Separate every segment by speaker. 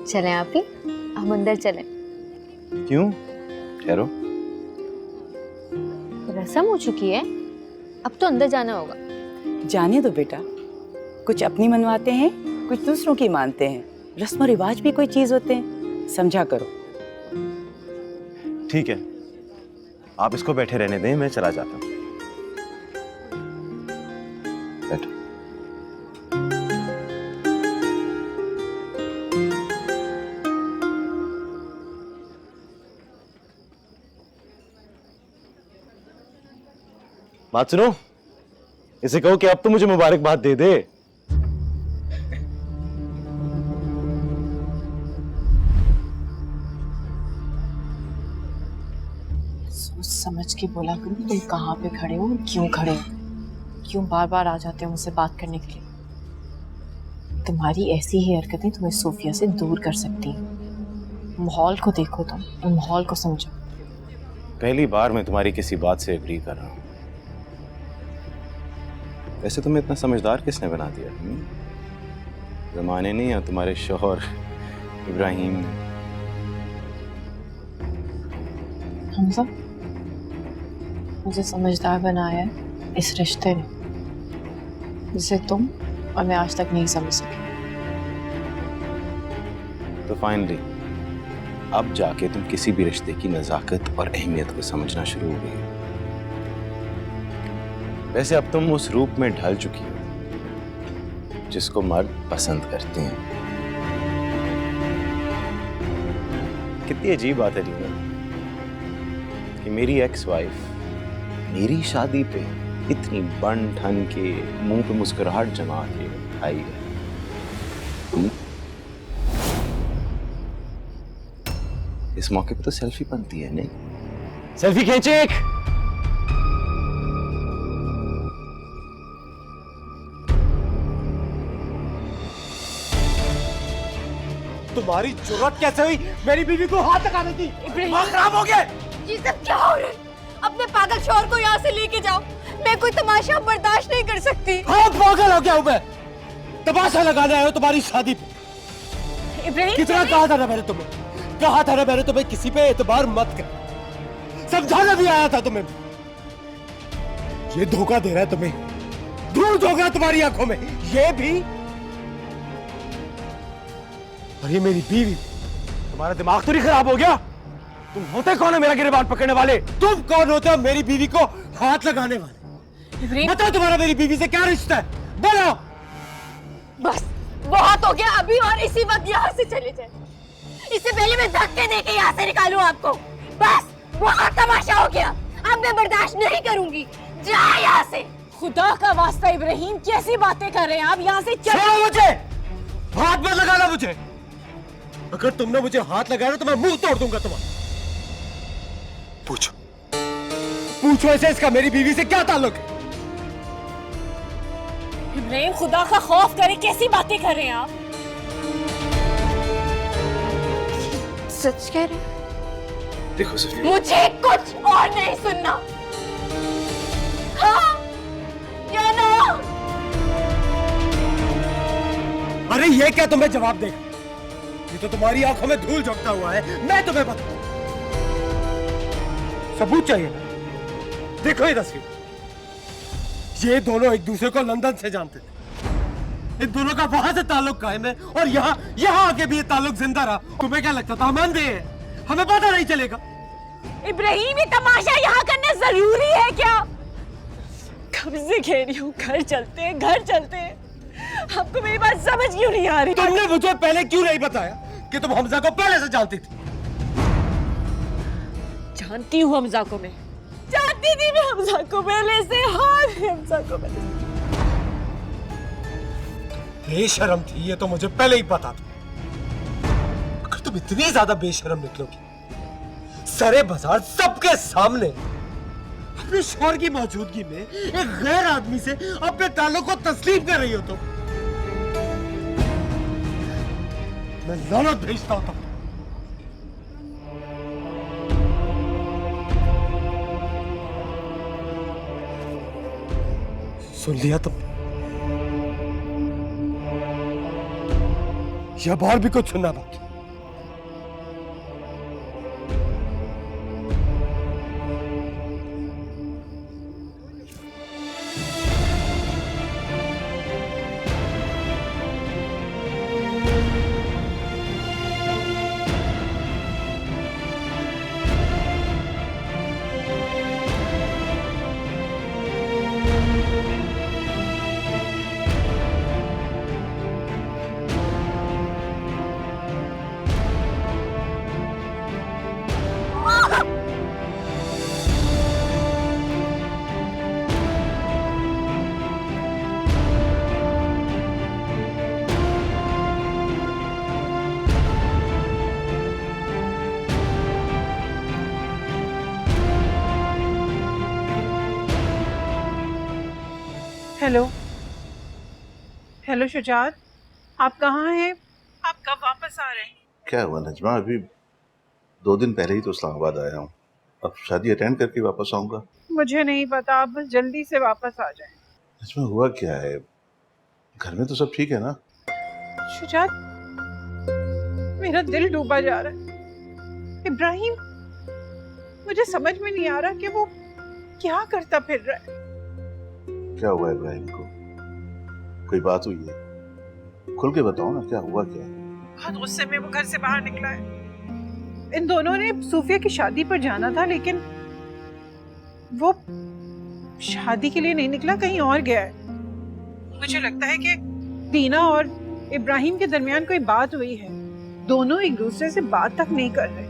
Speaker 1: चलें आप ही, हम अंदर चलें।
Speaker 2: क्यों? ठहरो।
Speaker 1: रस्म हो चुकी है, अब तो अंदर जाना होगा।
Speaker 3: जाने दो बेटा, कुछ अपनी मनवाते हैं, कुछ दूसरों की मानते हैं। रस्म और रिवाज भी कोई चीज होते हैं, समझा करो।
Speaker 2: ठीक है, आप इसको बैठे रहने दें, मैं चला जाता हूँ। बैठो। बात सुनो, इसे कहो कि अब तो मुझे मुबारकबाद दे दे।
Speaker 4: सोच समझ के बोला करो तुम कहाँ पे खड़े हो और क्यों खड़े हो, क्यों बार बार आ जाते हो मुझसे बात करने के लिए। तुम्हारी ऐसी ही हरकतें तुम्हें सोफिया से दूर कर सकती हैं। माहौल को देखो तुम, और माहौल को समझो।
Speaker 2: पहली बार मैं तुम्हारी किसी बात से एग्री कर रहा हूं। वैसे तुम्हें इतना समझदार किसने बना दिया? जमाने ने या तुम्हारे शौहर इब्राहिम ने?
Speaker 4: हमजा, मुझे समझदार बनाया है इस रिश्ते ने, जिसे तुम और मैं आज तक नहीं समझ सके।
Speaker 2: तो फाइनली अब जाके तुम किसी भी रिश्ते की नजाकत और अहमियत को समझना शुरू हो गई। वैसे अब तुम उस रूप में ढल चुकी हो जिसको मर्द पसंद करते हैं। कितनी अजीब बात है रीना कि मेरी एक्स वाइफ मेरी शादी पे इतनी बन ठन के मुंह पे मुस्कुराहट जमा के आई है। इस मौके पे तो सेल्फी बनती है, नहीं? सेल्फी खींचे एक।
Speaker 5: तुम्हारी जुर्रत कैसे हुई मेरी बीवी को हाथ लगाने की? दिमाग खराब हो गया।
Speaker 1: ये सब क्या हो रहा है? अपने पागल शौहर को यहाँ से लेके जाओ, मैं कोई तमाशा बर्दाश्त नहीं कर सकती।
Speaker 5: हाँ, पागल हो गया हूँ मैं। तमाशा लगाने आया हो तुम्हारी शादी पे।
Speaker 1: इब्राहिम,
Speaker 5: कितना कहा था ना मैंने तुम्हें, कहा था ना मैंने तुम्हें किसी पे एतबार मत कर। समझाना भी आया था तुम्हें। ये धोखा दे रहा है तुम्हें, धूल धोखा तुम्हारी आंखों में। ये भी, और ये मेरी बीवी। तुम्हारा दिमाग तो नहीं खराब हो गया? तुम होते कौन है मेरा गिरबान पकड़ने वाले? तुम कौन होते हो मेरी बीवी को हाथ लगाने वाले? बताओ तुम्हारा मेरी बीवी से क्या रिश्ता है, बोलो।
Speaker 1: बस बहुत हो गया अभी, और इसी वक्त यहाँ से चले जाए। इससे पहले मैं धक्के देके यहाँ से निकालूं आपको। बस बहुत तमाशा हो गया, अब मैं बर्दाश्त नहीं करूंगी। जाए यहाँ से।
Speaker 4: खुदा का वास्ता इब्राहिम, कैसी बातें कर रहे हैं आप? यहाँ से
Speaker 5: छोड़ो मुझे, हाथ मत लगाना मुझे। अगर तुमने मुझे हाथ लगाया तो मैं मुंह तोड़ दूंगा तुम्हारा। पूछो, पूछो ऐसे इसका मेरी बीवी से क्या ताल्लुक है?
Speaker 4: इब्राहिम, खुदा का खौफ करे, कैसी बातें कर रहे हैं आप?
Speaker 1: सच कह रहे हैं?
Speaker 2: देखो सोफिया,
Speaker 1: मुझे कुछ और नहीं सुनना। हाँ या ना?
Speaker 5: अरे ये क्या तुम्हें जवाब देगा? ये तो तुम्हारी आंखों में धूल झोंकता हुआ है। मैं तुम्हें बताऊं, सबूत चाहिए। देखो ये तस्वीर, ये दोनों एक दूसरे को लंदन से जानते थे। इन दोनों का वहां से ताल्लुक कायम है, और यहाँ आके भी ये ताल्लुक जिंदा रहा। तुम्हें क्या लगता था हम अंधे हैं, हमें पता नहीं चलेगा?
Speaker 4: इब्राहिम, ये तमाशा यहाँ करना जरूरी है क्या? कब से कह रही हूँ घर चलते हैं, घर चलते हैं। आपको मेरी बात समझ क्यों नहीं आ रही?
Speaker 5: तुमने मुझे पहले क्यों नहीं बताया कि तुम हमजा को पहले से जानती थी?
Speaker 4: जानती हूँ हमजा को मैं, जानती थी मैं हमजा को पहले से। हाँ, हमजा को पहले से।
Speaker 5: बेशरम थी ये तो मुझे पहले ही पता था। अगर तुम इतनी ज्यादा बेशरम निकलोगी सरे बाजार सबके सामने अपने शौहर की मौजूदगी में एक गैर आदमी से अपने ताल्लुक को तस्लीम कर रही हो तो मैं लानत भेजता हूं। सुन लिया तुम? या बाहर भी कुछ सुनना बाकी?
Speaker 6: हेलो हेलो शुजात, आप कहाँ हैं? आप कब वापस आ रहे हैं?
Speaker 7: क्या हुआ नजमा, अभी 2 दिन पहले ही तो इस्लामाबाद आया हूँ। अब शादी अटेंड करके वापस आऊंगा।
Speaker 6: मुझे नहीं पता, आप बस जल्दी से वापस आ जाएं।
Speaker 7: नजमा हुआ क्या है? घर में तो सब ठीक है ना?
Speaker 6: शुजात, मेरा दिल डूबा जा रहा है। इब्राहिम, मुझे समझ में नहीं आ रहा कि वो क्या करता फिर रहा है।
Speaker 7: क्या हुआ इब्राहिम को? कोई बात हुई है? खुल के बताओ ना, क्या हुआ क्या?
Speaker 6: बहुत गुस्से में वो घर से बाहर निकला है। इन दोनों ने सूफिया की शादी पर जाना था, लेकिन वो शादी के लिए नहीं निकला, कहीं और गया है। मुझे लगता है कि दीना और इब्राहिम के दरमियान कोई बात हुई है। दोनों एक दूसरे से बात तक नहीं कर रहे।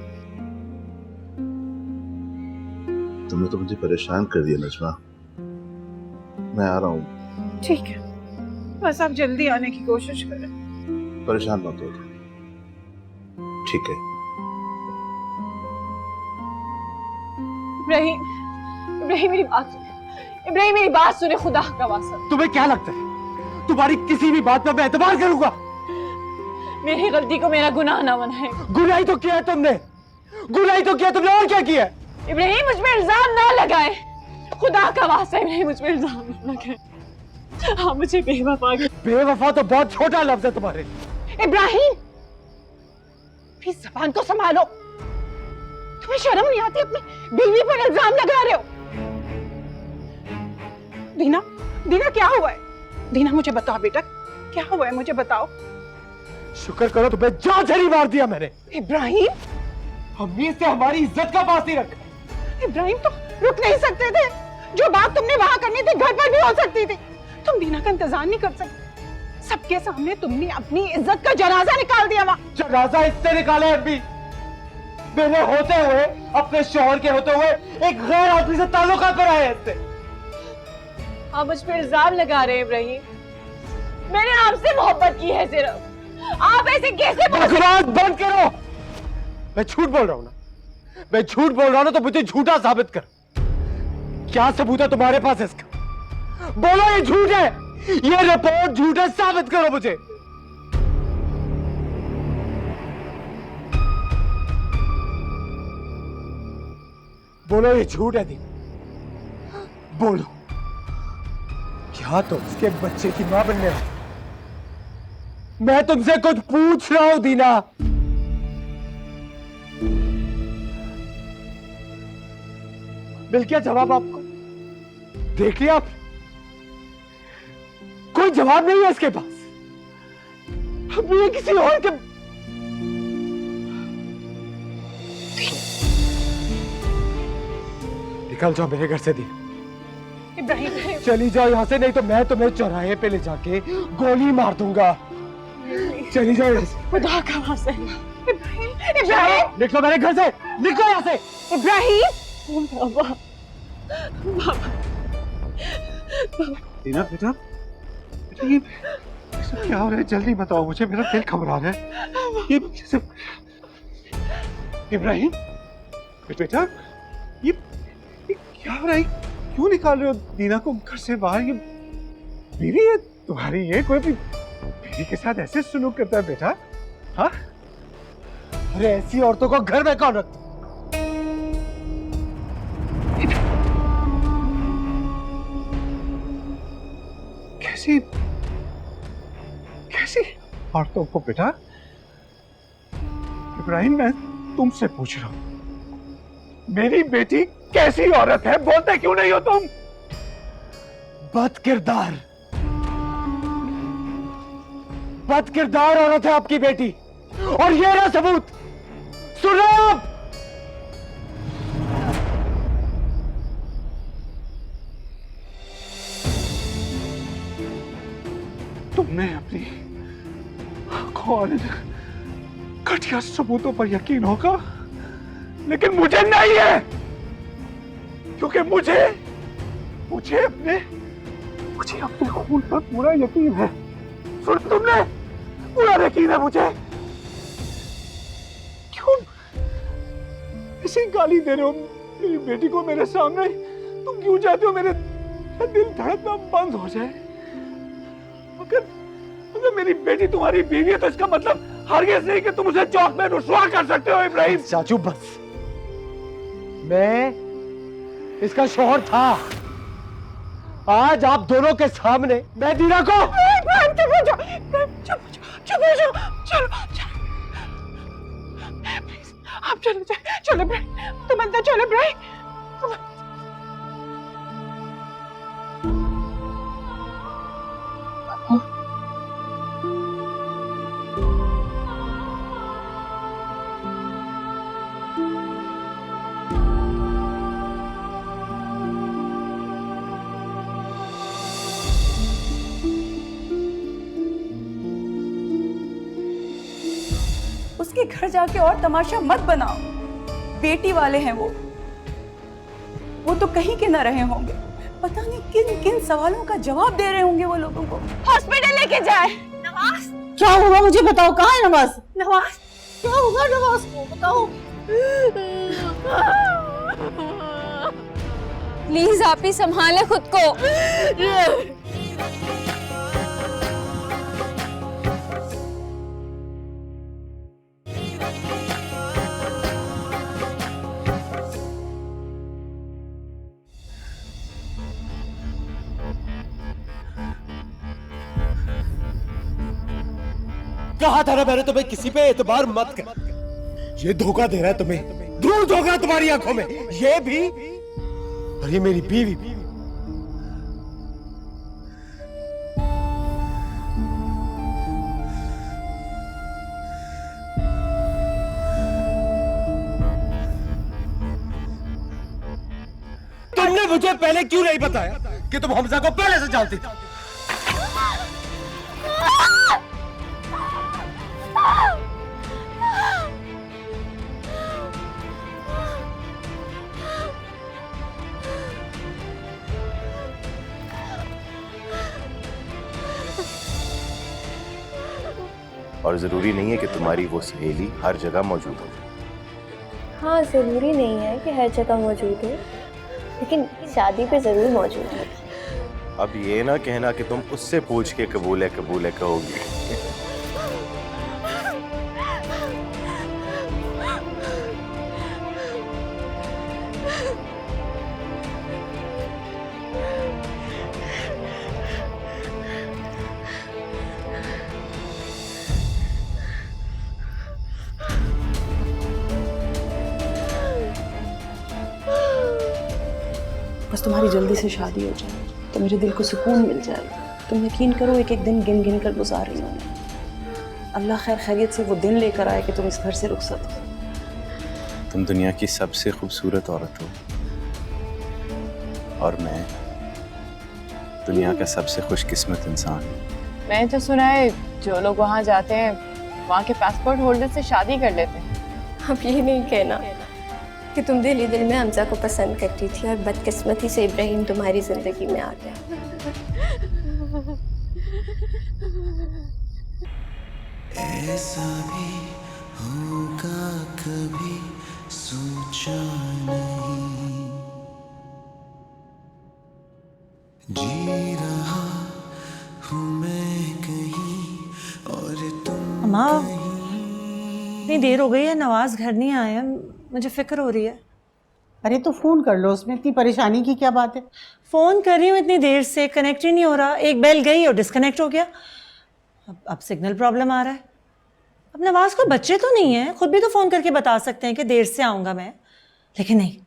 Speaker 7: तुमने तो मुझे परेशान कर दिया नजमा। मैं आ रहा हूँ।
Speaker 6: ठीक है, बस आप जल्दी आने की कोशिश करें।
Speaker 7: परेशान मत हो। ठीक है।
Speaker 4: इब्राहिम, इब्राहिम मेरी बात सुने। इब्राहिम मेरी बात सुने, खुदा का वास्ता।
Speaker 5: तुम्हें क्या लगता है तुम्हारी किसी भी बात पर मैं एतबार करूंगा?
Speaker 4: मेरी गलती को मेरा गुनाह ना बनाए।
Speaker 5: गुनाह तो किया है तुमने, गुनाह तो किया तुमने, और क्या किया है?
Speaker 4: इब्राहिम मुझ पे इल्जाम ना लगाए, खुदा का वास्ता इब्राहिम मुझ पे इल्जाम ना लगाए। हाँ, मुझे बेवफा के।
Speaker 5: बेवफा तो बहुत छोटा लफ्ज है तुम्हारे।
Speaker 4: इब्राहिम, अपनी ज़बान को संभालो। तुम्हें शर्म नहीं आती? अपनी बीवी पर इल्जाम लगा रहे हो। दीना, दीना क्या हुआ है? दीना मुझे बताओ बेटा, क्या हुआ है? मुझे बताओ।
Speaker 5: शुक्र करो तुम्हें जान से नहीं मार दिया मैंने।
Speaker 4: इब्राहिम,
Speaker 5: हमने से हमारी इज्जत का पास नहीं रखा।
Speaker 6: इब्राहिम, तुम रुक नहीं सकते थे? जो बात तुमने वहां करनी थी घर पर भी हो सकती थी। तुम दीना का इंतजार नहीं कर सकते? सबके सामने तुमने अपनी इज्जत का जनाजा निकाल दिया वहां।
Speaker 5: जनाजा इससे निकाले अभी, मेरे होते हुए, अपने शौहर के होते हुए एक गैर आदमी से ताल्लुकात बनाए हैं इससे।
Speaker 4: आप मुझ पे इल्जाम लगा रहे हैं इब्राहिम। मैंने आपसे मोहब्बत की है सिर्फ। आप ऐसे कैसे
Speaker 5: बकवास बंद करो। मैं झूठ बोल रहा हूं ना, मैं झूठ बोल रहा हूं ना, तो मुझे झूठा साबित कर। क्या सबूत है तुम्हारे पास इसका? बोलो ये झूठ है, ये रिपोर्ट झूठ है, साबित करो मुझे। बोलो ये झूठ है दीना, बोलो। क्या तुम उसके बच्चे की मां बनने वाली? मैं तुमसे कुछ पूछ रहा हूं दीना। मिल गया जवाब आपको? देख लिया आप? कोई जवाब नहीं है इसके पास। अब ये किसी और के। निकल जाओ मेरे घर से दीना।
Speaker 4: इब्राहिम,
Speaker 5: चली जाओ यहाँ से, नहीं तो मैं तुम्हें चौराहे पे ले जाके गोली मार दूंगा। चली जाओ यहाँ से।
Speaker 4: खुदा का वास्ता। इब्राहिम, इब्राहिम,
Speaker 5: निकलो मेरे घर से, निकलो यहाँ से।
Speaker 4: इब्राहिम। बाबा,
Speaker 5: दीना बेटा, ये सब क्या हो रहा है? जल्दी बताओ मुझे, मेरा दिल घबरा रहा है। ये सब इब्राहिम बेटा, ये क्या हो रहा है? क्यों निकाल रहे हो दीना को घर से बाहर? ये बीवी है तुम्हारी, ये कोई भी बीवी के साथ ऐसे सलूक करता है बेटा? हाँ, अरे ऐसी औरतों को घर में कौन रखता? कैसी कैसी औरतों को बेटा? इब्राहिम, मैं तुमसे पूछ रहा हूं, मेरी बेटी कैसी औरत है? बोलते क्यों नहीं हो तुम? बदकिरदार, बदकिरदार औरत है आपकी बेटी, और ये रहा सबूत। सुन रहे हो आप? तुमने अपनी आंखों और घटिया सबूतों पर यकीन होगा, लेकिन मुझे नहीं है, क्योंकि मुझे अपने खून पर पूरा यकीन है। सुन, तुमने पूरा यकीन है मुझे। क्यों ऐसी गाली दे रहे हो मेरी बेटी को मेरे सामने? तुम क्यों चाहते हो मेरे दिल धड़कना बंद हो जाए? अगर मेरी बेटी तुम्हारी बीवी है तो इसका मतलब हरगिज़ नहीं कि तुम उसे चौक में रुसवा कर सकते हो इब्राहिम। चाचू बस, मैं इसका शौहर था। आज आप दोनों के सामने मैं दीना को चुप हो जाओ, चलो प्लीज आप चलो चलो इब्राहिम, तुम अंदर चलो इब्राहिम।
Speaker 3: उसके घर जाके और तमाशा मत बनाओ। बेटी वाले हैं वो तो कहीं के ना रहे होंगे। पता नहीं किन किन सवालों का जवाब दे रहे होंगे वो लोगों को।
Speaker 1: हॉस्पिटल लेके जाए। नवाज
Speaker 8: क्या हुआ मुझे बताओ, कहाँ है नवाज?
Speaker 1: नवाज
Speaker 8: क्या हुआ नवाज को बताओ।
Speaker 1: प्लीज आप ही संभाले खुद को।
Speaker 5: कहा था ना मैंने तुम्हें किसी पे एतबार मत कर। ये धोखा दे रहा है तुम्हें, धूल धोखा तुम्हारी आंखों में। ये भी और ये मेरी बीवी भी। तुमने मुझे पहले क्यों नहीं बताया कि तुम हमजा को पहले से जानती थी?
Speaker 2: और जरूरी नहीं है कि तुम्हारी वो सहेली हर जगह मौजूद हो।
Speaker 9: हाँ, ज़रूरी नहीं है कि हर जगह मौजूद हो, लेकिन शादी पे ज़रूर मौजूद है।
Speaker 2: अब ये ना कहना कि तुम उससे पूछ के कबूल है कहोगी।
Speaker 3: बस तुम्हारी जल्दी से शादी हो जाए तो मेरे दिल को सुकून मिल जाएगा। तुम यकीन करो, एक एक दिन गिन गिन कर गुजार रही हूँ। अल्लाह खैर खैरियत से वो दिन लेकर आए कि तुम इस घर से रुखसत हो।
Speaker 2: तुम दुनिया की सबसे खूबसूरत औरत हो और मैं दुनिया का सबसे खुशकिस्मत इंसान हूँ।
Speaker 4: मैंने तो सुना है जो लोग वहाँ जाते हैं वहाँ के पासपोर्ट होल्डर से शादी कर लेते हैं।
Speaker 9: अब ये नहीं कहना कि तुम दिल ही दिल में हमजा को पसंद करती थी और बदकिस्मती से इब्राहिम तुम्हारी जिंदगी में आ गया।
Speaker 10: ऐसा भी होगा कभी सोचा नहीं, जी रहा हूँ मैं कहीं और तुम।
Speaker 8: अम्मा, इतनी देर हो गई है, नवाज घर नहीं आया, मुझे फिक्र हो रही है।
Speaker 11: अरे तो फोन कर लो, उसमें इतनी परेशानी की क्या बात है?
Speaker 8: फोन कर रही हूँ इतनी देर से, कनेक्ट ही नहीं हो रहा। एक बेल गई और डिस्कनेक्ट हो गया। अब सिग्नल प्रॉब्लम आ रहा है। अब नवाज को बच्चे तो नहीं है, खुद भी तो फोन करके बता सकते हैं कि देर से आऊँगा मैं। लेकिन नहीं,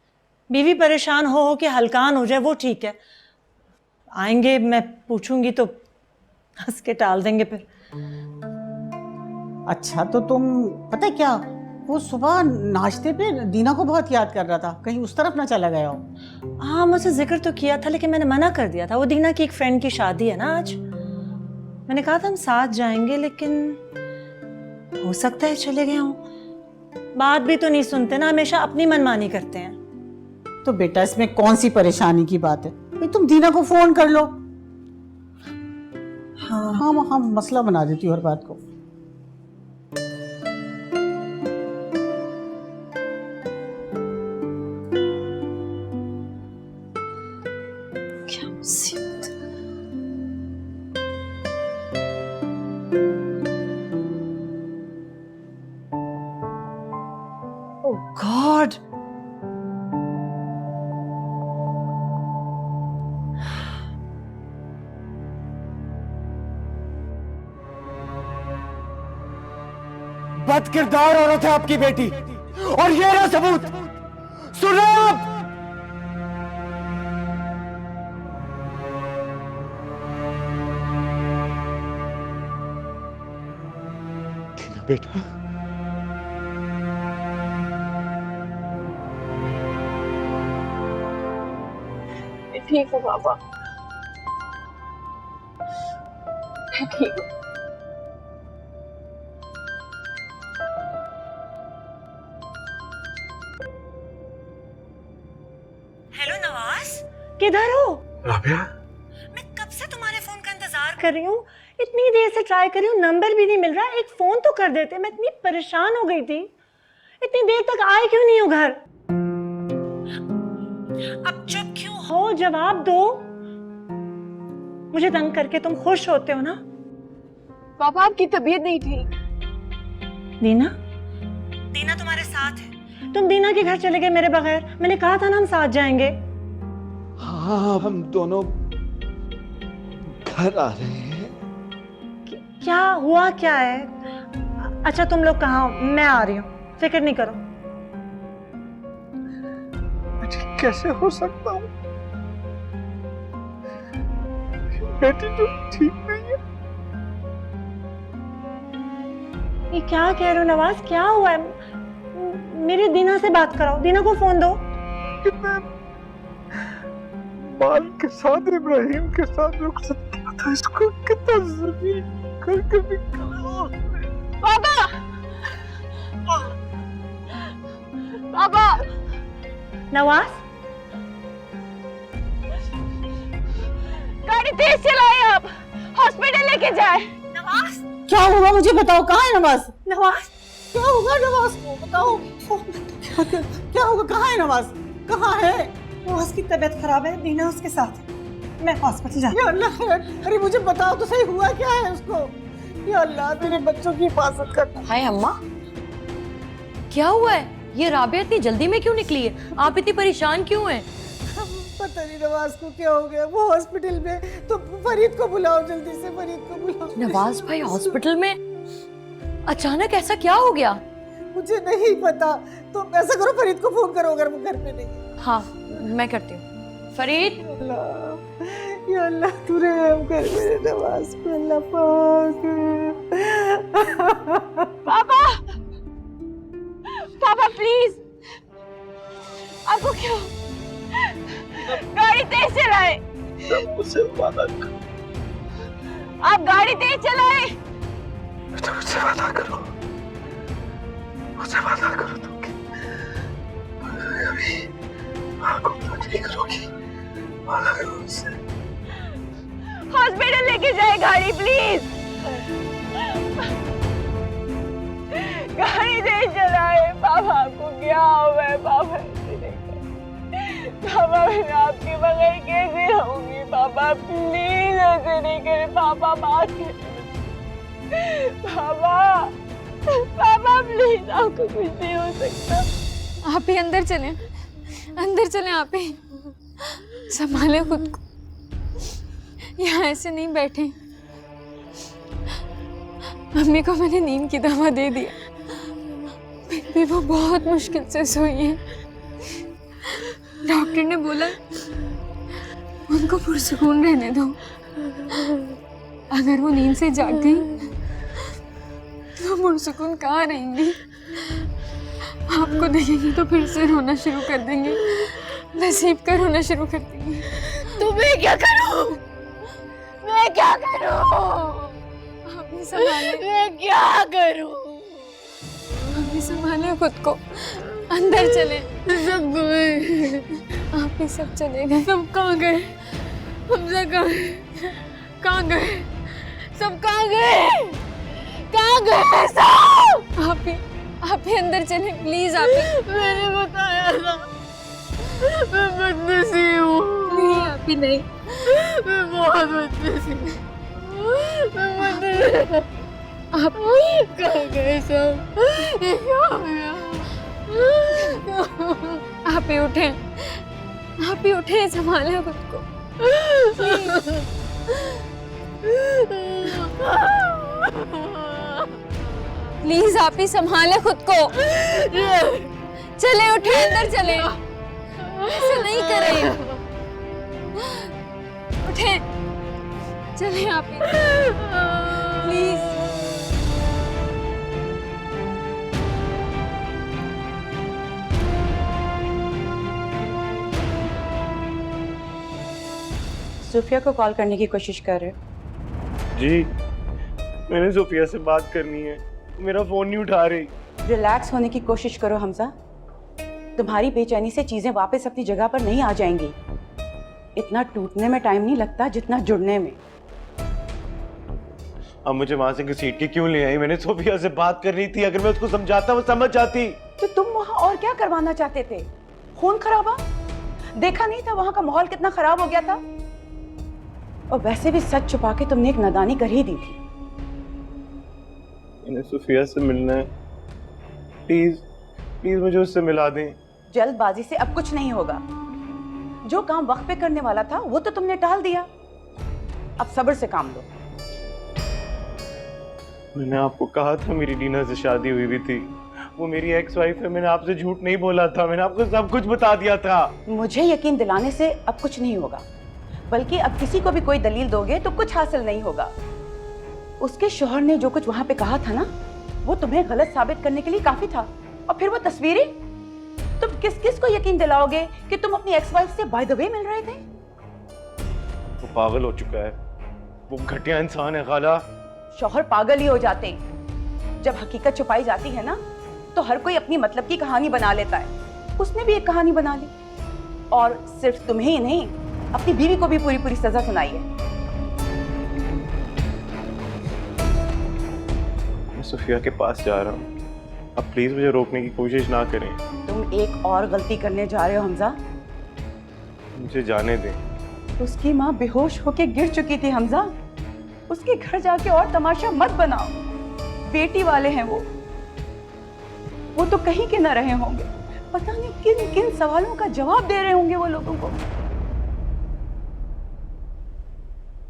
Speaker 8: बीवी परेशान हो कि हलकान हो जाए वो ठीक है। आएंगे मैं पूछूंगी तो हंस के टाल देंगे फिर।
Speaker 11: अच्छा तो तुम, पता है क्या, वो सुबह नाश्ते पे दीना को बहुत याद कर रहा था, कहीं उस तरफ ना चला गया हो?
Speaker 8: हाँ, मुझसे जिक्र तो किया था लेकिन मैंने मना कर दिया था। वो दीना की एक फ्रेंड की शादी है ना आज। मैंने कहा था हम साथ जाएंगे, लेकिन हो सकता है चले गए हों। बात भी तो नहीं सुनते ना, हमेशा अपनी मनमानी करते हैं।
Speaker 11: तो बेटा इसमें कौन सी परेशानी की बात है? भाई तुम दीना को फोन कर लो। हाँ हाँ हाँ, मसला बना देती हूँ हर बात को।
Speaker 5: बदकिरदार औरत है आपकी बेटी, और ये रहा सबूत। सुन रहे हैं आप? बेटा,
Speaker 4: ठीक है पापा, मैं ठीक हूँ।
Speaker 8: हेलो नवाज, किधर हो?
Speaker 5: राबिया,
Speaker 8: मैं कब से तुम्हारे फोन का इंतजार कर रही हूँ, इतनी देर से ट्राई कर रही हूँ, नंबर भी नहीं मिल रहा। एक फोन तो कर देते, मैं इतनी परेशान हो गई थी। इतनी देर तक आए क्यों नहीं हो घर? अब चुप क्यों हो, जवाब दो। मुझे तंग करके तुम खुश होते हो ना?
Speaker 4: पापा आपकी तबीयत नहीं ठीक।
Speaker 8: दीना, दीना तुम्हारे साथ है। तुम दीना के घर चले गए मेरे बगैर। मैंने कहा था ना हम साथ जाएंगे।
Speaker 5: हाँ, हम दोनों घर आ रहे हैं।
Speaker 8: क्या हुआ, क्या है? अच्छा तुम लोग कहाँ हो? मैं आ रही हूँ, फिक्र नहीं करो।
Speaker 5: कैसे हो सकता हूँ? बेटी तो ठीक नहीं है।
Speaker 8: ये क्या कह रहे हो नवाज, क्या हुआ है? मेरी दीना से बात कराओ, दीना को फोन दो।
Speaker 5: माल के साथ इब्राहिम के साथ रुखसत किया था, इसको कितना जमीन करके निकाला।
Speaker 4: पापा, पापा,
Speaker 8: नवाज,
Speaker 1: गाड़ी तेज चलाए, आप हॉस्पिटल लेके जाए।
Speaker 8: नवाज,
Speaker 11: क्या हुआ मुझे बताओ, कहाँ है नवाज?
Speaker 8: नवाज,
Speaker 11: क्या होगा नवाज को बताओ। क्या होगा, कहाँ है नवाज, कहाँ है?
Speaker 8: नवाज की तबीयत खराब है, दीना उसके साथ है। मैं हॉस्पिटल जा रही हूँ।
Speaker 11: या अल्लाह, अरे मुझे बताओ तो सही, हुआ क्या है उसको? या अल्लाह, तेरे बच्चों की हिफाजत करना।
Speaker 1: हाय अम्मा, क्या हुआ है? ये राबिया इतनी जल्दी में क्यों निकली है? आप इतनी परेशान क्यों हैं?
Speaker 11: पता नहीं नवाज को क्या हो गया, वो हॉस्पिटल में। तो फरीद को बुलाओ, जल्दी से फरीद को बुलाओ।
Speaker 1: नवाज भाई हॉस्पिटल में? अचानक ऐसा क्या हो गया?
Speaker 11: मुझे नहीं पता, तो ऐसा करो फरीद को फोन करो अगर वो घर पे नहीं।
Speaker 1: हाँ मैं करती हूँ। फरीद,
Speaker 11: या अल्लाह तू रहम कर मेरे नवाज पे, अल्लाह पाक।
Speaker 1: पापा, पापा प्लीज, आपको क्या? गाड़ी तेज चलाए।
Speaker 7: मुझसे वादा करो,
Speaker 1: आप गाड़ी तेज चलाए।
Speaker 5: बेटा मुझसे वादा करो, मुझसे वादा करो तुम कि कभी माँ को नहीं करोगी। वादा करो मुझसे।
Speaker 1: हॉस्पिटल लेके जाए गाड़ी प्लीज। गाड़ी तेज चलाए। पापा को क्या हुआ है? पापा पापा मैं आपके बगैर कैसे रहूंगी? पापा प्लीज ऐसे नहीं करे। पापा बात करें। पापा, पापा प्लीज, आपको कुछ नहीं हो सकता।
Speaker 9: आप ही अंदर चलें, अंदर चलें। आप ही संभाले खुद को, यहाँ ऐसे नहीं बैठे। मम्मी को मैंने नींद की दवा दे दिया, फिर भी वो बहुत मुश्किल से सोई है। डॉक्टर ने बोला उनको पुरसुकून रहने दो। अगर वो नींद से जाग गई तो पुरसुकून कहाँ रहेंगी? आपको देखेंगे तो फिर से रोना शुरू कर देंगे, नसीब का रोना शुरू कर देंगे।
Speaker 1: तो मैं क्या करूं? मैं क्या करूं?
Speaker 9: आप ही संभाले,
Speaker 1: मैं क्या करूं?
Speaker 9: आप ही संभाले खुद को। अंदर चले।
Speaker 1: सब गए।
Speaker 9: आप ही सब चले गए।
Speaker 1: सब कहाँ गए? हम सब कहाँ गए? सब कहाँ गए? कहाँ गए सब?
Speaker 9: आप ही अंदर चले प्लीज। आप ही,
Speaker 1: मैंने बताया था मैं बदनसीब हूँ।
Speaker 9: नहीं आप ही नहीं,
Speaker 1: मैं बहुत बदनसीब हूँ। मैं बदनसीब।
Speaker 9: आप
Speaker 1: कहाँ गए सब? ये क्या हो गया?
Speaker 9: आप ही उठे, आप ही उठे, संभाले खुद को। प्लीज आप ही संभाले खुद को। चले उठे, अंदर चले। ऐसे नहीं करें, उठे, चले आप ही प्लीज।
Speaker 3: सूफिया को कॉल करने की कोशिश कर रहे हो?
Speaker 2: जी, मैंने सोफिया से बात करनी है, मेरा फोन नहीं उठा रही।
Speaker 3: रिलैक्स होने की कोशिश करो हमजा। तुम्हारी बेचैनी से चीजें वापस अपनी जगह पर नहीं आ जाएंगी। इतना टूटने में टाइम नहीं लगता जितना जुड़ने में।
Speaker 2: अब मुझे वहां से घसीट के क्यों ले आई? मैंने सोफिया से बात करनी थी, अगर मैं उसको समझाता वो समझ जाती।
Speaker 3: तो तुम वहां और क्या करवाना चाहते थे? खून खराबा? देखा नहीं था वहां का माहौल कितना खराब हो गया था? और वैसे भी सच छुपा के तुमने एक नादानी कर ही दी थी।
Speaker 2: मैंने सोफिया से मिलना है, प्लीज प्लीज मुझे उससे मिला दें।
Speaker 3: जल्दबाजी से अब कुछ नहीं होगा। जो काम वक्त पे करने वाला था वो तो तुमने टाल दिया। अब सब्र से काम लो।
Speaker 2: मैंने आपको कहा था मेरी डीना से शादी हुई हुई थी, वो मेरी एक्स वाइफ है। मैंने आपसे झूठ नहीं बोला था, मैंने आपको सब कुछ बता दिया था।
Speaker 3: मुझे यकीन दिलाने से अब कुछ नहीं होगा, बल्कि अब किसी को भी कोई दलील दोगे तो कुछ हासिल नहीं होगा। उसके शौहर ने जो कुछ वहां पे कहा था ना, वो तुम्हें गलत साबित करने के लिए काफी था। और फिर वो तस्वीरें, तुम किस किस को यकीन दिलाओगे कि तुम अपनी एक्स वाइफ से बाय द वे मिल रहे थे?
Speaker 2: वो पागल हो चुका है, वो घटिया इंसान है खाला।
Speaker 3: शौहर पागल ही हो जाते हैं। जब हकीकत छुपाई जाती है ना, तो हर कोई अपनी मतलब की कहानी बना लेता है। उसने भी एक कहानी बना ली, और सिर्फ तुम्हें ही नहीं, अपनी बीवी को भी पूरी पूरी सजा सुनाई है।
Speaker 2: मैं सोफिया के पास जा रहा हूँ, अब प्लीज मुझे रोकने की कोशिश ना करें।
Speaker 3: तुम एक और गलती करने जा रहे हो हमजा।
Speaker 2: मुझे जाने दें।
Speaker 3: उसकी माँ बेहोश होके गिर चुकी थी हमजा। उसके घर जाके और तमाशा मत बनाओ। बेटी वाले हैं वो तो कहीं के न रहे होंगे। पता नहीं किन किन सवालों का जवाब दे रहे होंगे वो लोगों को।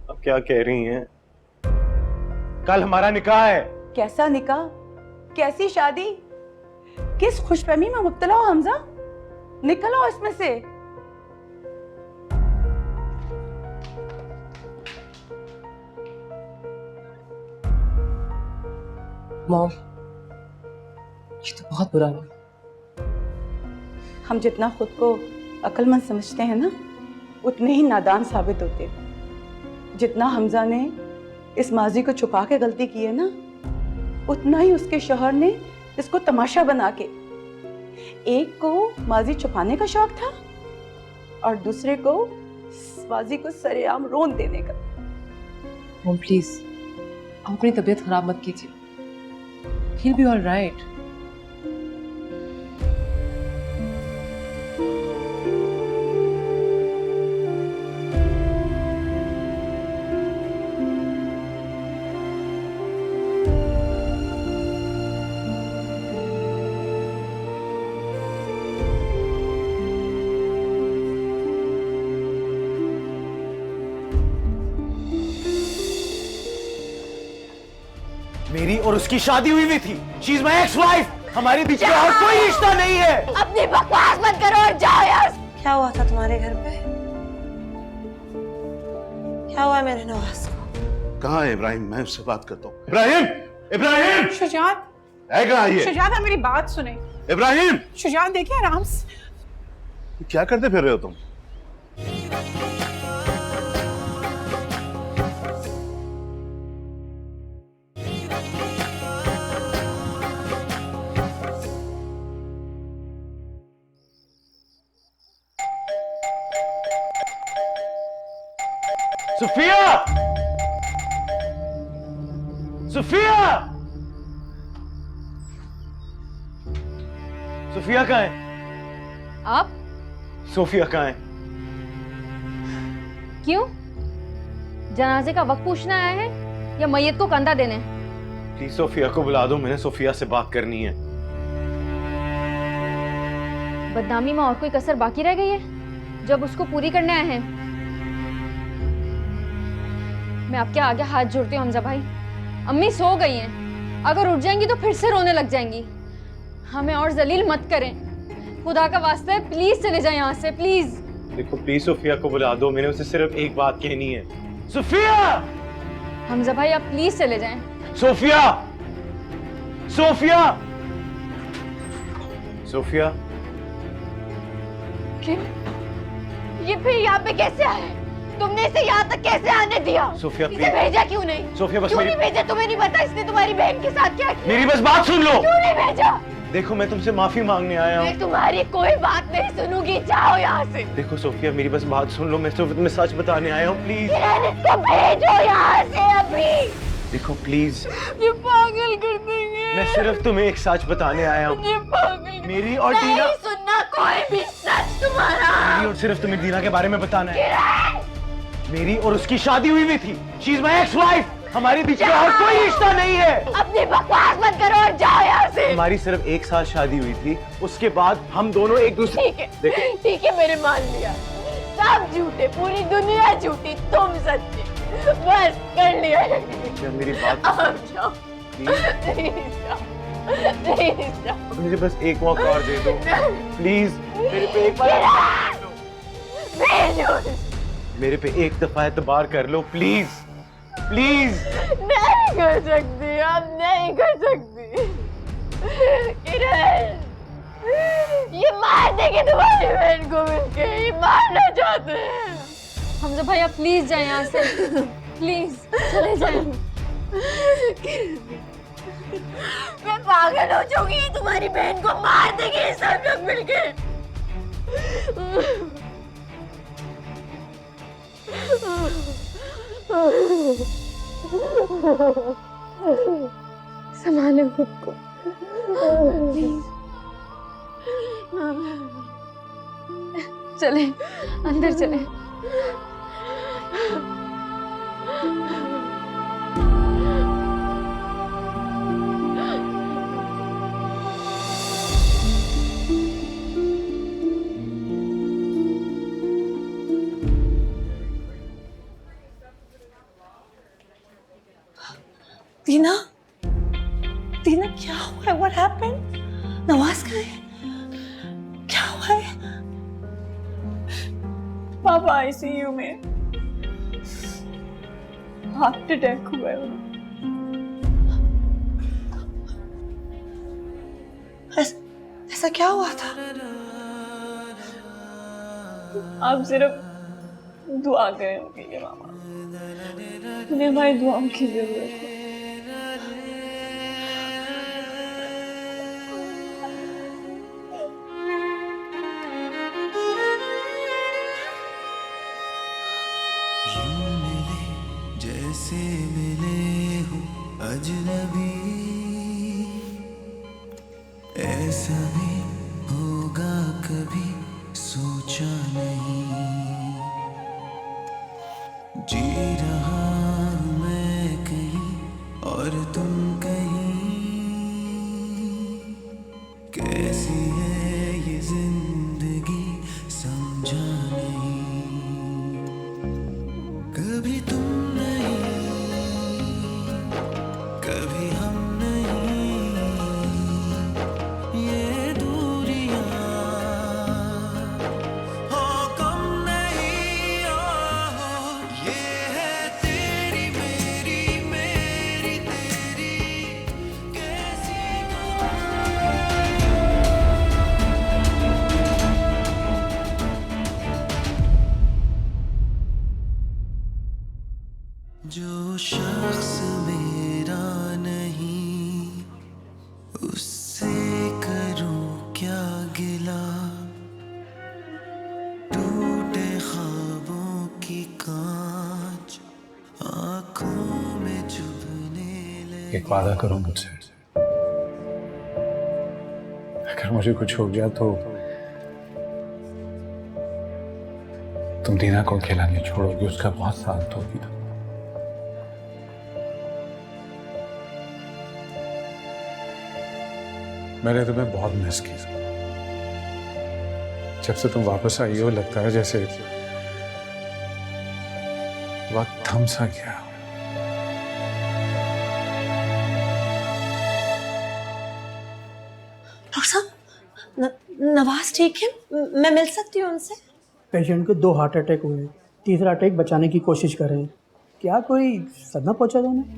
Speaker 2: अब क्या कह रही हैं? कल हमारा निकाह है।
Speaker 3: कैसा निकाह? कैसी शादी? किस खुशफहमी में मुब्तला हो हमजा? निकल आओ इसमें से।
Speaker 4: मॉम, ये तो बहुत बुरा है।
Speaker 3: हम जितना खुद को अक्लमंद समझते हैं ना, उतने ही नादान साबित होते हैं। जितना हमजा ने इस माजी को छुपा के गलती की है ना, उतना ही उसके शौहर ने इसको तमाशा बना के। एक को माजी छुपाने का शौक था और दूसरे को माजी को सरेआम रोन देने का।
Speaker 4: मॉम प्लीज, आप अपनी तबीयत खराब मत कीजिए। He'll be all right.
Speaker 2: मेरी और उसकी शादी हुई थी। She is my ex-wife. हमारे बीच में और कोई रिश्ता नहीं है।
Speaker 1: अपनी बकवास मत करो और जाओ यार।
Speaker 8: क्या हुआ था तुम्हारे घर पे? क्या हुआ मेरे नवाज को?
Speaker 7: कहाँ है इब्राहिम? मैं उससे बात करता हूँ। इब्राहिम, इब्राहिम,
Speaker 6: शुजात,
Speaker 7: है कहाँ ये?
Speaker 6: शुजात, मेरी बात सुने।
Speaker 7: इब्राहिम,
Speaker 6: शुजात देखिए आराम से।
Speaker 7: क्या करते फिर रहे हो तुम?
Speaker 2: सुफिया! सुफिया! सुफिया कहाँ है?
Speaker 9: आप
Speaker 2: सोफिया कहाँ है?
Speaker 9: क्यों? जनाजे का वक्त पूछना आया है या मैयत को कंधा देने?
Speaker 2: प्लीज सोफिया को बुला दो, मैंने सोफिया से बात करनी है।
Speaker 9: बदनामी में और कोई कसर बाकी रह गई है जब उसको पूरी करने आए हैं? मैं आपके आगे हाथ जोड़ती हूँ हमजा भाई। अम्मी सो गई हैं, अगर उठ जाएंगी तो फिर से रोने लग जाएंगी। हमें और जलील मत करें, खुदा का वास्ता है, प्लीज चले जाएं यहाँ से, प्लीज।
Speaker 2: देखो प्लीज सोफिया को बुला दो, मैंने उसे सिर्फ एक बात कहनी है। सोफिया!
Speaker 9: हमजा भाई आप प्लीज चले जाएं।
Speaker 2: सोफिया! सोफिया! सोफिया!
Speaker 1: क्यों? ये फिर यहाँ पे कैसे आए? तुमने इसे यहाँ तक कैसे आने दिया?
Speaker 2: सोफिया
Speaker 1: इसे
Speaker 2: प्लीज।
Speaker 1: भेजा क्यों नहीं?
Speaker 2: सोफिया बस
Speaker 1: क्यों
Speaker 2: मेरी
Speaker 1: नहीं भेजा? तुम्हें नहीं पता इसने तुम्हारी बहन के साथ क्या किया?
Speaker 2: मेरी बस बात सुन लो।
Speaker 1: क्यों नहीं भेजा?
Speaker 2: देखो मैं तुमसे माफी मांगने आया हूँ।
Speaker 1: मैं तुम्हारी कोई बात नहीं सुनूंगी, जाओ यहाँ से।
Speaker 2: देखो सोफिया मेरी बस बात सुन लो, मैं सिर्फ तुम्हें सच बताने आया हूँ, प्लीज।
Speaker 1: किरण, इसको भेजो यहाँ से अभी।
Speaker 2: देखो प्लीज,
Speaker 1: ये पागल कर देंगे।
Speaker 2: मैं सिर्फ तुम्हें एक सच बताने आया हूँ।
Speaker 1: ये पागल
Speaker 2: मेरी और टीना।
Speaker 1: नहीं सुनना कोई भी सच तुम्हारा।
Speaker 2: मेरी और सिर्फ तुम्हें दीना के बारे में बताना है।
Speaker 1: किरण!
Speaker 2: मेरी और उसकी शादी हुई भी थी। She is my ex wife. हमारे बीच में और कोई रिश्ता नहीं है।
Speaker 1: अपनी बकवास मत करो और जाओ यहाँ से।
Speaker 2: हमारी सिर्फ एक साल शादी हुई थी, उसके बाद हम दोनों एक दूसरे।
Speaker 1: ठीक है मैंने मान लिया। सब झूठे, पूरी दुनिया झूठी, तुम सच्चे। बस कर लिया।
Speaker 2: मेरी बात
Speaker 1: अब जाओ। प्लीज जाओ। प्लीज जाओ।
Speaker 2: अब मुझे बस एक मौका और दे दो प्लीज। मेरे पे एक बार
Speaker 1: भेजो।
Speaker 2: मेरे पे एक दफा एतबार कर लो प्लीज, प्लीज।
Speaker 1: नहीं कर सकती, अब नहीं कर सकती। किरण, ये मार देंगे तुम्हारी बहन को मिलके, ये मारना चाहते हैं।
Speaker 9: हमजा भाई आप प्लीज जाएं यहाँ से, प्लीज चले जाएं।
Speaker 1: मैं पागल हो जाऊंगी, तुम्हारी बहन को मार देंगे सब लोग मिलके।
Speaker 9: संभालो खुद को प्लीज। चले अंदर चले।
Speaker 8: दीना, दीना क्या हुआ है? What happened? नवाज कहाँ है? क्या हुआ है?
Speaker 3: पापा आईसीयू में, हार्ट अटैक हुआ है उन्हें।
Speaker 8: ऐसा क्या हुआ था?
Speaker 3: आप सिर्फ दुआ करें उनके लिए मामा, उन्हें हमारी दुआओं की जरूरत है।
Speaker 10: यूं मिले जैसे मिले हूँ अजनबी, ऐसा भी होगा कभी सोचा नहीं। जी रहा हूँ मैं कहीं और तुम कहीं, कैसी है ये जिंदगी समझा नहीं। कभी तुम नहीं, कभी हम नहीं, ये दूरियां हो कम नहीं हो। ये है तेरी मेरी, मेरी तेरी, कैसी जो शख्स मेरा नहीं, उससे करूं क्या गिला। टूटे ख्वाबों की कांच आंखों में चुभने लगी।
Speaker 12: एक वादा करो मुझसे, अगर मुझे कुछ हो गया तो तुम दीना को अकेला नहीं छोड़ोगी, उसका बहुत साथ दोगी। मैंने तुम्हें बहुत मिस की। जब से तुम वापस आई हो लगता है जैसे वक्त थम सा गया।
Speaker 8: नवाज ठीक है? मैं मिल सकती हूँ उनसे?
Speaker 13: पेशेंट को 2 हार्ट अटैक हुए हैं, तीसरा अटैक बचाने की कोशिश कर रहे हैं। क्या कोई सदमा पहुंचा था उन्हें?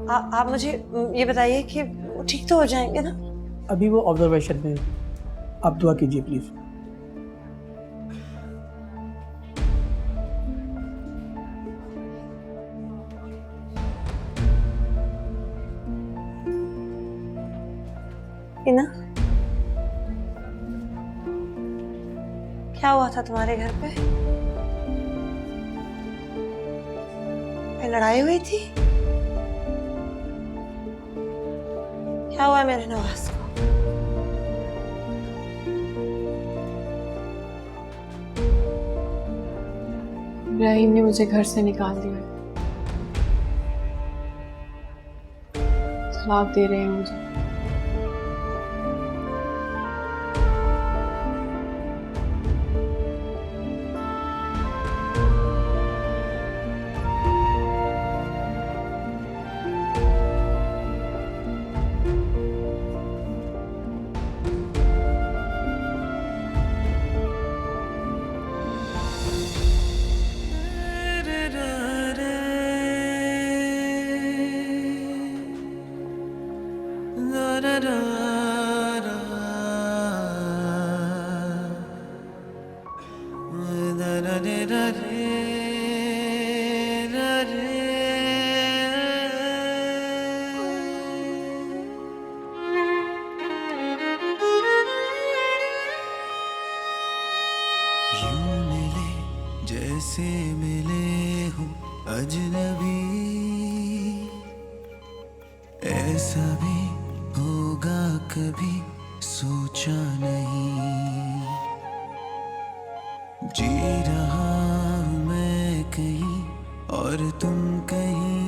Speaker 8: आप मुझे ये बताइए कि वो ठीक तो हो जाएंगे ना?
Speaker 13: अभी वो ऑब्जर्वेशन में है, आप दुआ कीजिए प्लीज।
Speaker 8: इना, क्या हुआ था तुम्हारे घर पे? कोई लड़ाई हुई थी? क्या हुआ मेरे नवाज को?
Speaker 4: इब्राहिम ने मुझे घर से निकाल दिया। तलाक दे रहे हैं मुझे।
Speaker 10: यूं मिले जैसे मिले हो अजनबी, ऐसा भी होगा कभी सोचा नहीं। जी रहा हूं मैं कहीं और तुम कहीं,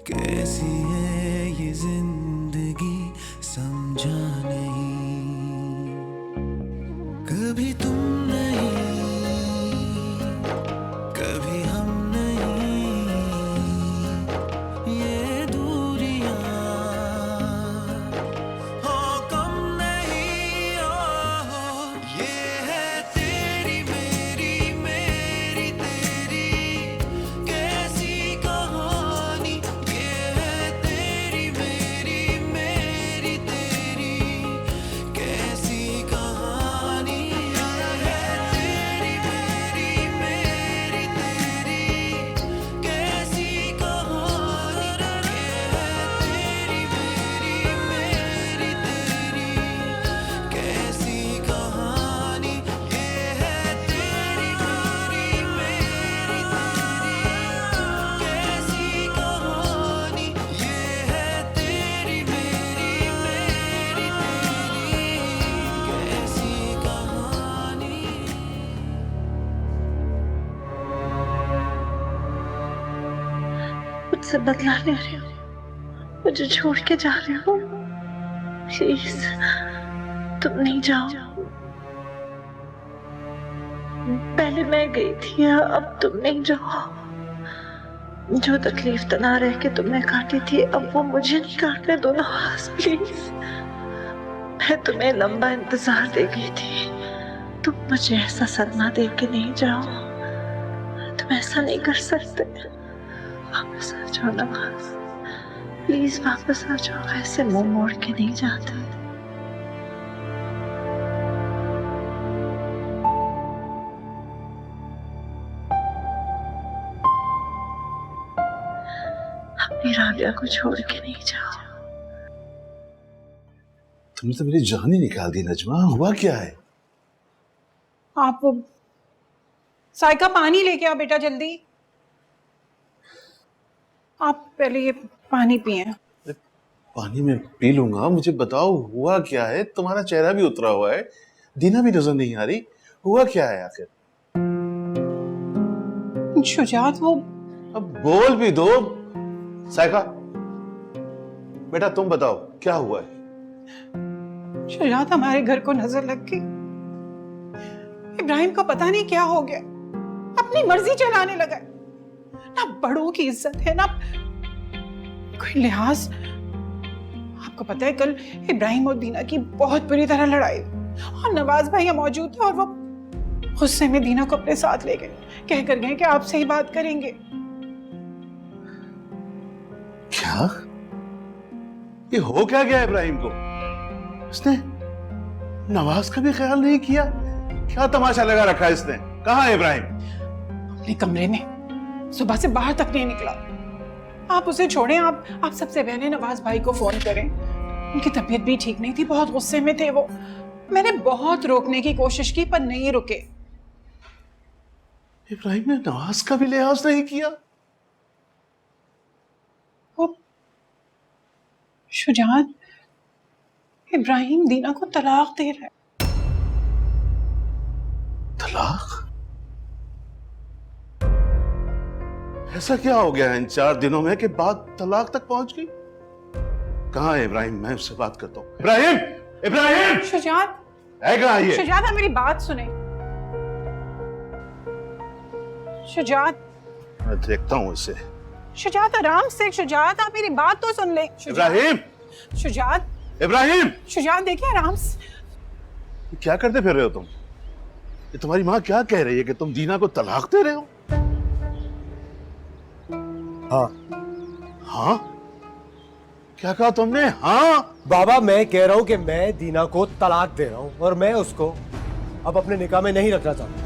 Speaker 10: कैसी है ये जिंदगी समझा नहीं। कभी तुम नहीं, कभी हम नहीं, ये दूरियां हो कम नहीं हो। ये है तेरी मेरी मेरी तेरी कैसी कहानी, ये है तेरी मेरी मेरी तेरी कैसी कहानी।
Speaker 8: मुझसे बदला ले रहे हो, मुझे छोड़ के जा रहे हो? प्लीज तुम नहीं जाओ। पहले मैं गई थी, अब तुम नहीं जाओ। जो तकलीफ तना रह के तुमने काटी थी, अब वो मुझे नहीं काटने दो नवाज, प्लीज। मैं तुम्हें लंबा इंतजार दे गई थी, तुम मुझे ऐसा सदमा दे के नहीं जाओ। तुम ऐसा नहीं कर सकते। वापस आ जाओ नवाज, प्लीज वापस आ जाओ। ऐसे मुंह मोड़ के नहीं जाते। अपनी राबिया को छोड़ के नहीं जाओ।
Speaker 7: तुमने तो मेरी जान ही निकाल दी नजमा, हुआ क्या है?
Speaker 6: आप साइका पानी लेके आओ बेटा जल्दी। आप पहले ये पानी पिए।
Speaker 7: पानी में पी लूंगा, मुझे बताओ हुआ क्या है? तुम्हारा चेहरा भी उतरा हुआ है, दीना भी नजर नहीं आ रही, हुआ क्या है आखिर?
Speaker 6: शुजात वो
Speaker 7: अब बोल भी दो। साइका बेटा तुम बताओ क्या हुआ है?
Speaker 6: शुजात हमारे घर को नजर लग गई। इब्राहिम को पता नहीं क्या हो गया, अपनी मर्जी चलाने लगा। ना बड़ों की इज्जत है, ना कोई लिहाज? आपको पता है कल इब्राहिम और दीना की बहुत बुरी तरह लड़ाई और नवाज भैया मौजूद थे और वो गुस्से में दीना को अपने साथ ले गए, कह कर गए कि आपसे ही बात करेंगे।
Speaker 7: क्या? ये हो क्या गया इब्राहिम को? इसने नवाज का भी ख्याल नहीं किया? क्या तमाशा लगा रखा है इसने? कहाँ है इब्राहिम?
Speaker 6: अपने कमरे में, सुबह से बाहर तक नहीं निकला। आप उसे छोड़ें, आप सबसे पहले नवाज भाई को फोन करें। उनकी तबीयत भी ठीक नहीं थी, बहुत गुस्से में थे वो। मैंने बहुत रोकने की कोशिश की पर नहीं रुके।
Speaker 7: इब्राहिम ने नवाज का भी लिहाज नहीं किया?
Speaker 6: वो शुजात, इब्राहिम दीना को तलाक दे रहा है।
Speaker 7: तलाक? ऐसा क्या हो गया इन 4 दिनों में कि बात तलाक तक पहुंच गई? कहाँ है इब्राहिम? मैं उससे बात करता हूँ। इब्राहिम! इब्राहिम!
Speaker 6: शुजात
Speaker 7: है कहाँ ये?
Speaker 6: शुजात, आप मेरी बात सुने। शुजात,
Speaker 7: मैं देखता हूँ इसे।
Speaker 6: शुजात आराम से। शुजात, आप मेरी बात तो सुन ले।
Speaker 7: इब्राहिम!
Speaker 6: शुजात,
Speaker 7: इब्राहिम!
Speaker 6: शुजात देखिए आराम से।
Speaker 7: क्या करते फिर रहे हो तुम? ये तुम्हारी माँ क्या कह रही है कि तुम दीना को तलाक दे रहे हो?
Speaker 5: हाँ।
Speaker 7: हाँ? क्या कहा तुमने? हाँ?
Speaker 5: बाबा, मैं कह रहा हूं कि मैं दीना को तलाक दे रहा हूं और मैं उसको अब अपने निकाह में नहीं रखना चाहता।